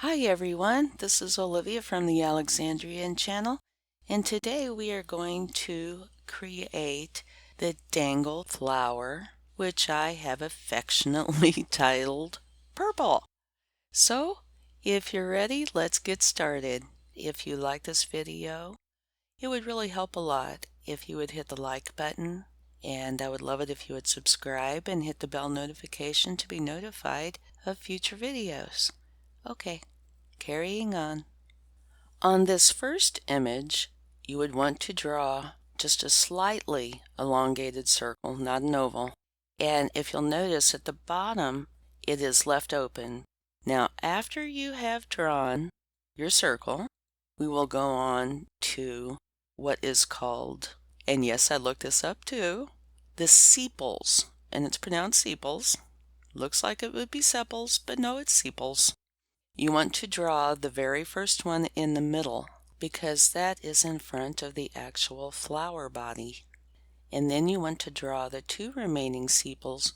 Hi everyone, this is Olivia from the Alexandrian channel, and today we are going to create the dangle flower, which I have affectionately titled Purple. So, if you're ready, let's get started. If you like this video, it would really help a lot if you would hit the like button, and I would love it if you would subscribe and hit the bell notification to be notified of future videos. Okay. Carrying on. On this first image, you would want to draw just a slightly elongated circle, not an oval. And if you'll notice at the bottom, it is left open. Now, after you have drawn your circle, we will go on to what is called, and yes, I looked this up too, the sepals. And it's pronounced sepals. Looks like it would be sepals, but no, it's sepals. You want to draw the very first one in the middle because that is in front of the actual flower body. And then you want to draw the two remaining sepals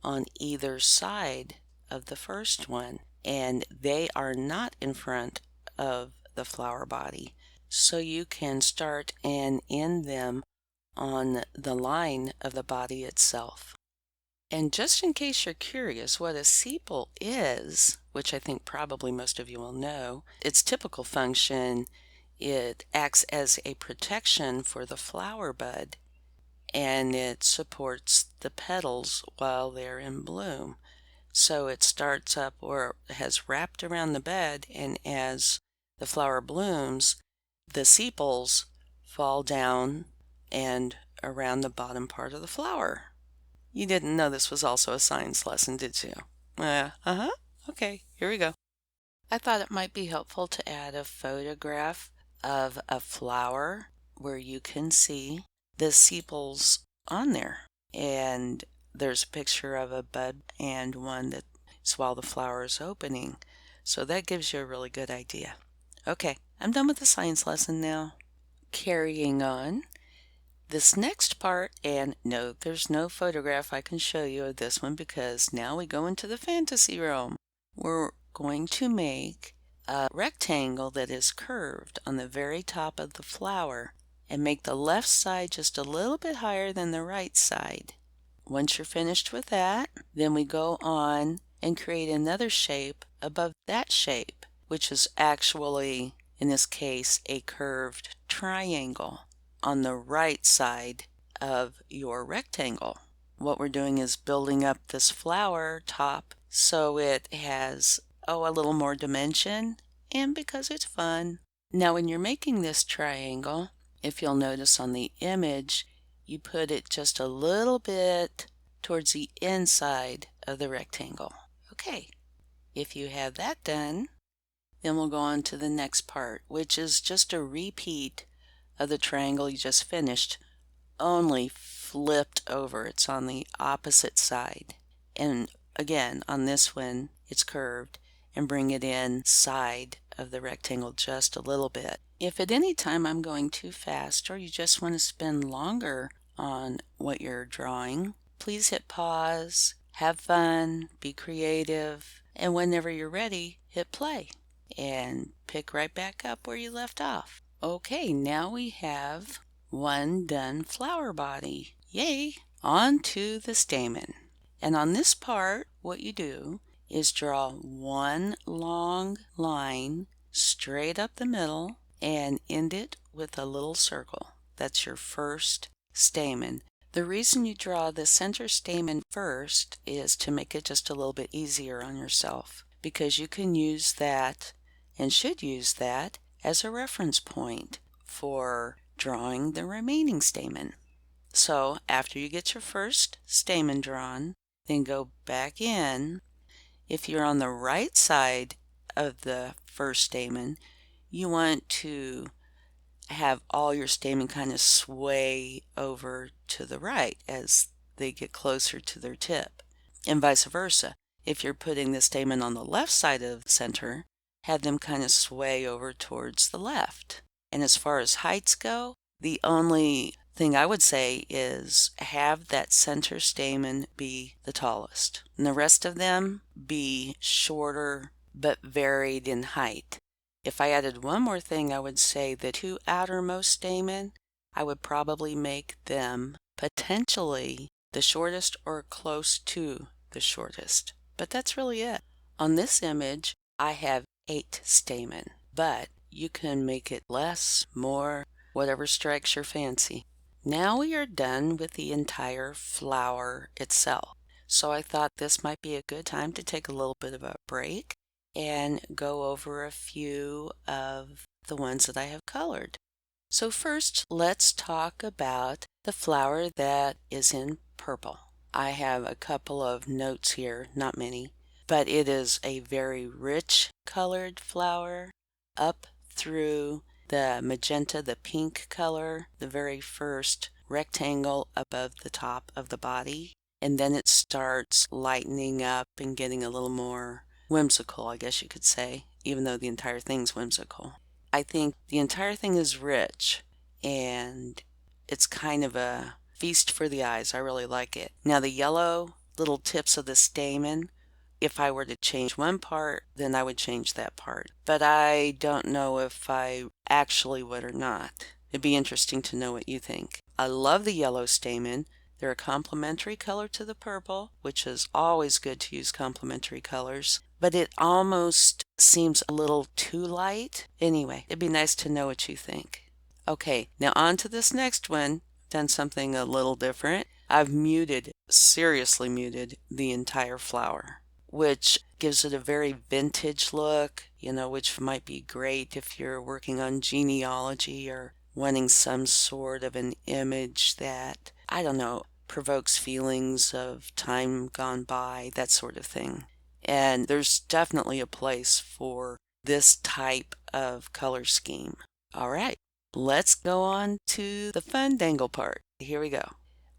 on either side of the first one, and they are not in front of the flower body. So you can start and end them on the line of the body itself. And just in case you're curious what a sepal is, which I think probably most of you will know, its typical function, it acts as a protection for the flower bud, and it supports the petals while they're in bloom. So it starts up or has wrapped around the bud, and as the flower blooms, the sepals fall down and around the bottom part of the flower. You didn't know this was also a science lesson, did you? Okay, here we go. I thought it might be helpful to add a photograph of a flower where you can see the sepals on there. And there's a picture of a bud and one that's while the flower is opening. So that gives you a really good idea. Okay, I'm done with the science lesson now. Carrying on. This next part, and no, there's no photograph I can show you of this one because now we go into the fantasy realm. We're going to make a rectangle that is curved on the very top of the flower and make the left side just a little bit higher than the right side. Once you're finished with that, then we go on and create another shape above that shape, which is actually, in this case, a curved triangle on the right side of your rectangle. What we're doing is building up this flower top so it has, a little more dimension, and because it's fun. Now when you're making this triangle, if you'll notice on the image, you put it just a little bit towards the inside of the rectangle. Okay, if you have that done, then we'll go on to the next part, which is just a repeat of the triangle you just finished, only flipped over. It's on the opposite side. And again, on this one, it's curved, and bring it inside of the rectangle just a little bit. If at any time I'm going too fast or you just want to spend longer on what you're drawing, please hit pause, have fun, be creative, and whenever you're ready, hit play and pick right back up where you left off. Okay, now we have one done flower body. Yay! On to the stamen. And on this part, what you do is draw one long line straight up the middle and end it with a little circle. That's your first stamen. The reason you draw the center stamen first is to make it just a little bit easier on yourself, because you can use that and should use that as a reference point for drawing the remaining stamen. So after you get your first stamen drawn, then go back in. If you're on the right side of the first stamen, you want to have all your stamen kind of sway over to the right as they get closer to their tip, and vice versa. If you're putting the stamen on the left side of the center, have them kind of sway over towards the left. And as far as heights go, the only thing I would say is have that center stamen be the tallest, and the rest of them be shorter but varied in height. If I added one more thing, I would say the two outermost stamen, I would probably make them potentially the shortest or close to the shortest. But that's really it. On this image, I have 8 stamen, but you can make it less, more, whatever strikes your fancy. Now we are done with the entire flower itself. So I thought this might be a good time to take a little bit of a break and go over a few of the ones that I have colored. So first, let's talk about the flower that is in purple. I have a couple of notes here, not many, but it is a very rich colored flower up through the magenta, the pink color, the very first rectangle above the top of the body, and then it starts lightening up and getting a little more whimsical, I guess you could say, even though the entire thing's whimsical. I think the entire thing is rich and it's kind of a feast for the eyes. I really like it. Now the yellow little tips of the stamen, if I were to change one part, then I would change that part. But I don't know if I actually would or not. It'd be interesting to know what you think. I love the yellow stamen. They're a complementary color to the purple, which is always good to use complementary colors, but it almost seems a little too light. Anyway, it'd be nice to know what you think. Okay, now on to this next one. Done something a little different. I've seriously muted the entire flower, which gives it a very vintage look, which might be great if you're working on genealogy or wanting some sort of an image that, I don't know, provokes feelings of time gone by, that sort of thing. And there's definitely a place for this type of color scheme. All right, let's go on to the fun dangle part. Here we go.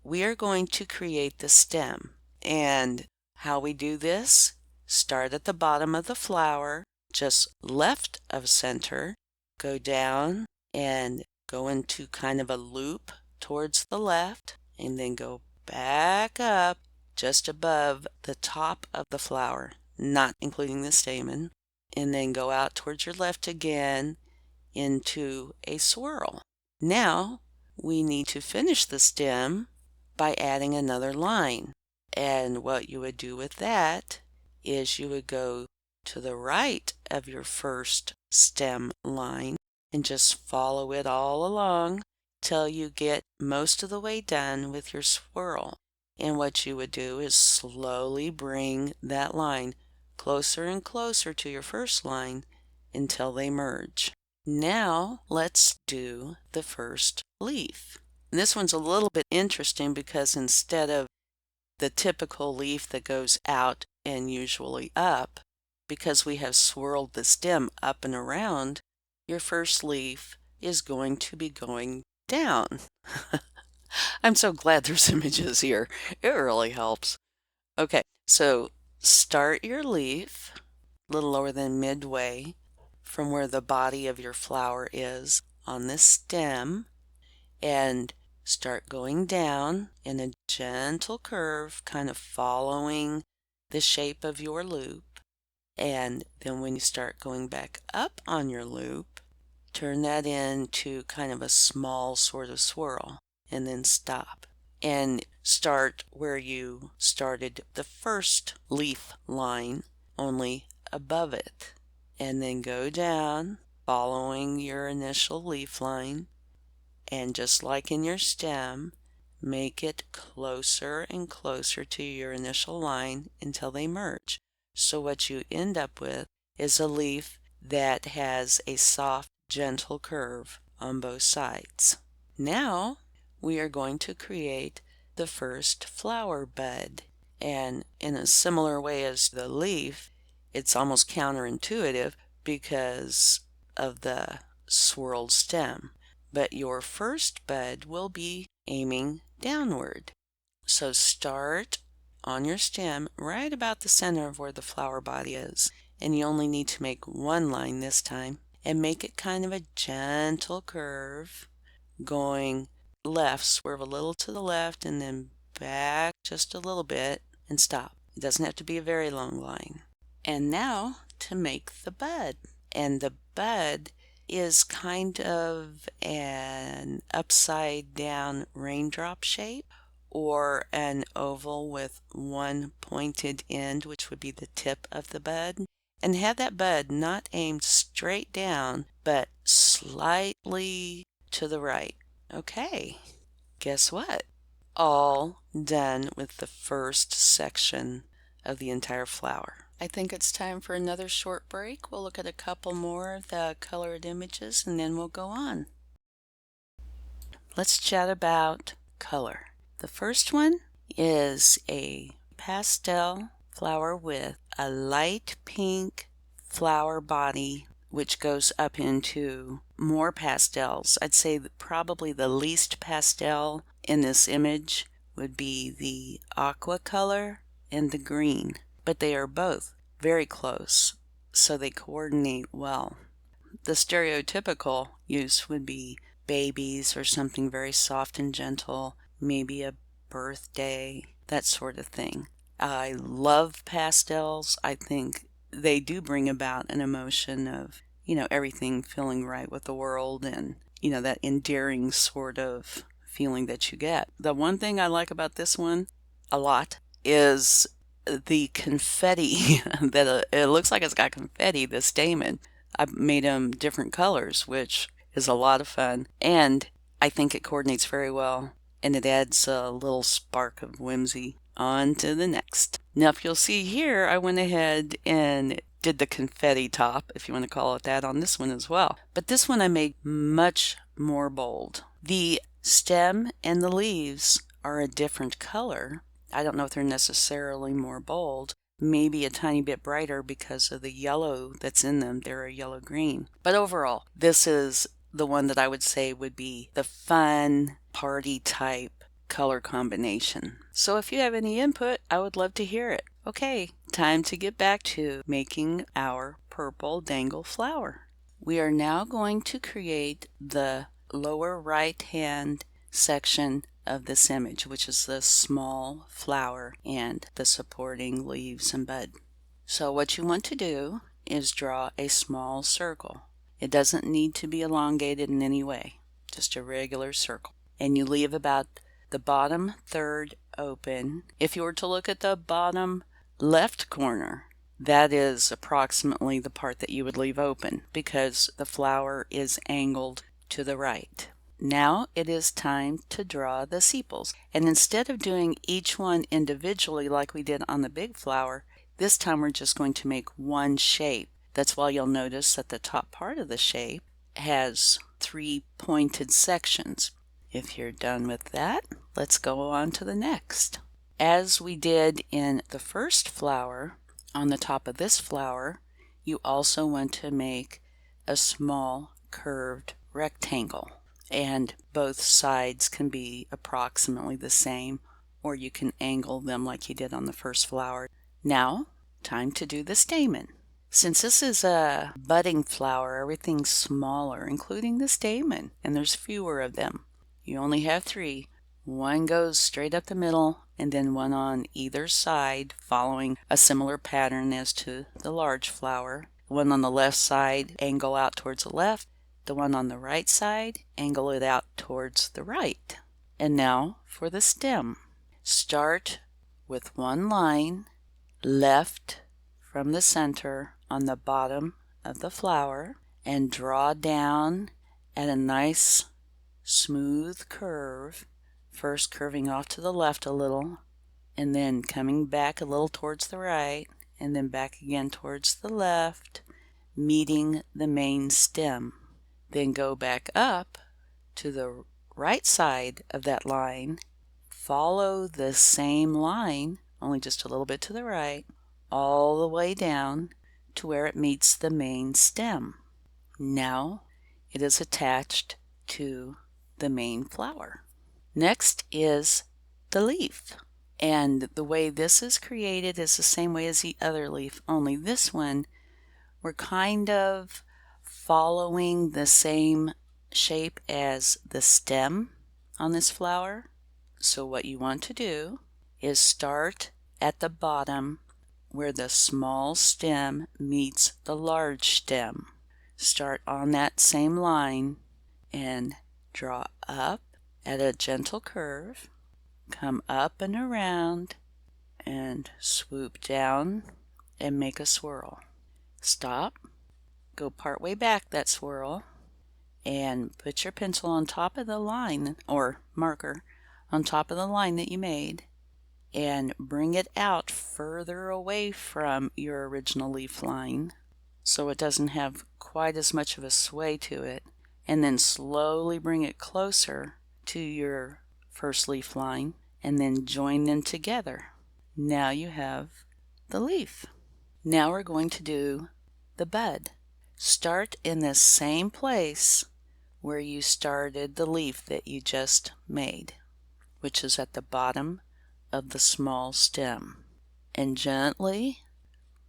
We are going to create the stem. And how we do this, start at the bottom of the flower, just left of center, go down and go into kind of a loop towards the left, and then go back up just above the top of the flower, not including the stamen, and then go out towards your left again into a swirl. Now we need to finish the stem by adding another line. And what you would do with that is you would go to the right of your first stem line and just follow it all along till you get most of the way done with your swirl. And what you would do is slowly bring that line closer and closer to your first line until they merge. Now let's do the first leaf. And this one's a little bit interesting because instead of the typical leaf that goes out and usually up, because we have swirled the stem up and around, your first leaf is going to be going down. I'm so glad there's images here. It really helps. Okay, so start your leaf a little lower than midway from where the body of your flower is on this stem and start going down in a gentle curve, kind of following the shape of your loop. And then when you start going back up on your loop, turn that into kind of a small sort of swirl and then stop. And start where you started the first leaf line, only above it. And then go down, following your initial leaf line. And just like in your stem, make it closer and closer to your initial line until they merge. So what you end up with is a leaf that has a soft, gentle curve on both sides. Now we are going to create the first flower bud. And in a similar way as the leaf, it's almost counterintuitive because of the swirled stem. But your first bud will be aiming downward. So start on your stem right about the center of where the flower body is. And you only need to make one line this time and make it kind of a gentle curve going left, swerve a little to the left and then back just a little bit and stop. It doesn't have to be a very long line. And now to make the bud. And the bud is kind of an upside down raindrop shape, or an oval with one pointed end, which would be the tip of the bud. And have that bud not aimed straight down, but slightly to the right. Okay, guess what? All done with the first section of the entire flower. I think it's time for another short break. We'll look at a couple more of the colored images and then we'll go on. Let's chat about color. The first one is a pastel flower with a light pink flower body, which goes up into more pastels. I'd say that probably the least pastel in this image would be the aqua color and the green, but they are both very close, so they coordinate well. The stereotypical use would be babies or something very soft and gentle, maybe a birthday, that sort of thing. I love pastels. I think they do bring about an emotion of, everything feeling right with the world, and, that endearing sort of feeling that you get. The one thing I like about this one a lot is the confetti that it looks like it's got confetti, the stamen. I've made them different colors, which is a lot of fun, and I think it coordinates very well, and it adds a little spark of whimsy. On to the next. Now, if you'll see here, I went ahead and did the confetti top, if you want to call it that, on this one as well. But this one I made much more bold. The stem and the leaves are a different color. I don't know if they're necessarily more bold, maybe a tiny bit brighter because of the yellow that's in them. They're a yellow-green. But overall, this is the one that I would say would be the fun party type color combination. So if you have any input, I would love to hear it. Okay, time to get back to making our purple dangle flower. We are now going to create the lower right hand section of this image, which is the small flower and the supporting leaves and bud. So what you want to do is draw a small circle. It doesn't need to be elongated in any way, just a regular circle. And you leave about the bottom third open. If you were to look at the bottom left corner, that is approximately the part that you would leave open because the flower is angled to the right. Now it is time to draw the sepals. And instead of doing each one individually like we did on the big flower, this time we're just going to make one shape. That's why you'll notice that the top part of the shape has 3 pointed sections. If you're done with that, let's go on to the next. As we did in the first flower, on the top of this flower, you also want to make a small curved rectangle. And both sides can be approximately the same, or you can angle them like you did on the first flower. Now, time to do the stamen. Since this is a budding flower, everything's smaller, including the stamen, and there's fewer of them. You only have 3. One goes straight up the middle, and then one on either side, following a similar pattern as to the large flower. One on the left side, angle out towards the left. The one on the right side, angle it out towards the right. And now for the stem. Start with one line left from the center on the bottom of the flower and draw down at a nice smooth curve, first curving off to the left a little and then coming back a little towards the right and then back again towards the left, meeting the main stem. Then go back up to the right side of that line, follow the same line, only just a little bit to the right, all the way down to where it meets the main stem. Now it is attached to the main flower. Next is the leaf. And the way this is created is the same way as the other leaf, only this one we're kind of following the same shape as the stem on this flower. So what you want to do is start at the bottom where the small stem meets the large stem. Start on that same line and draw up at a gentle curve, come up and around, and swoop down and make a swirl. Stop, go part way back that swirl, and put your pencil on top of the line, or marker on top of the line that you made, and bring it out further away from your original leaf line so it doesn't have quite as much of a sway to it, and then slowly bring it closer to your first leaf line and then join them together. Now you have the leaf. Now we're going to do the bud. Start in the same place where you started the leaf that you just made, which is at the bottom of the small stem, and gently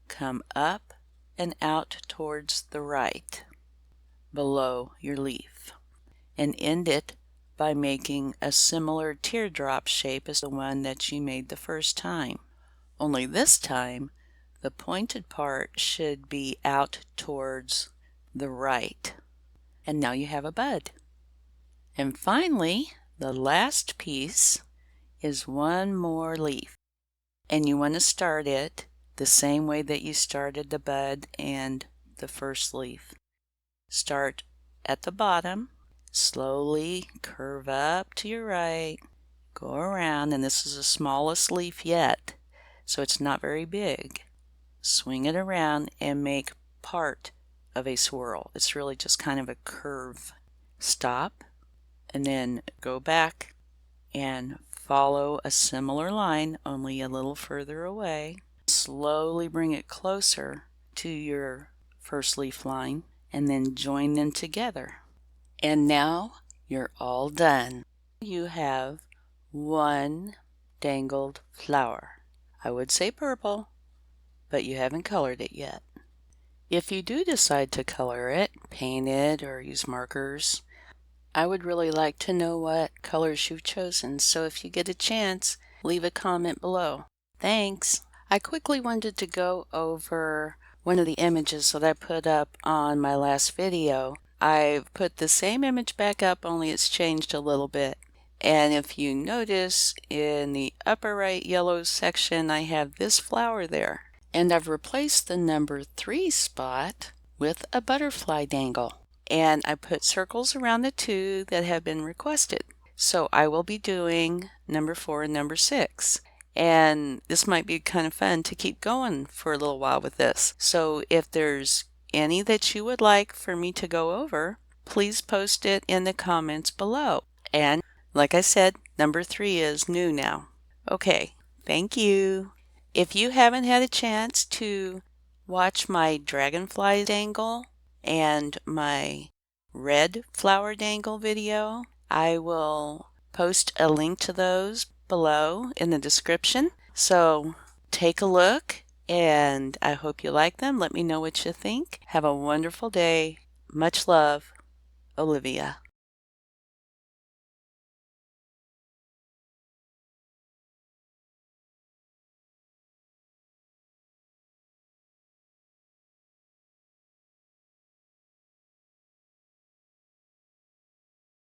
come up and out towards the right below your leaf, and end it by making a similar teardrop shape as the one that you made the first time. Only this time the pointed part should be out towards the right. And now you have a bud. And finally, the last piece is one more leaf, and you want to start it the same way that you started the bud and the first leaf. Start at the bottom, slowly curve up to your right, go around, and this is the smallest leaf yet, so it's not very big. Swing it around and make part of a swirl. It's really just kind of a curve. Stop, and then go back and follow a similar line, only a little further away. Slowly bring it closer to your first leaf line and then join them together. And now you're all done. You have one dangled flower. I would say purple, but you haven't colored it yet. If you do decide to color it, paint it, or use markers, I would really like to know what colors you've chosen, so if you get a chance, leave a comment below. Thanks! I quickly wanted to go over one of the images that I put up on my last video. I've put the same image back up, only it's changed a little bit. And if you notice, in the upper right yellow section, I have this flower there. And I've replaced the number 3 spot with a butterfly dangle. And I put circles around the 2 that have been requested. So I will be doing number 4 and number 6. And this might be kind of fun to keep going for a little while with this. So if there's any that you would like for me to go over, please post it in the comments below. And like I said, number 3 is new now. Okay, thank you. If you haven't had a chance to watch my dragonfly dangle and my red flower dangle video, I will post a link to those below in the description. So take a look, and I hope you like them. Let me know what you think. Have a wonderful day. Much love, Olivia.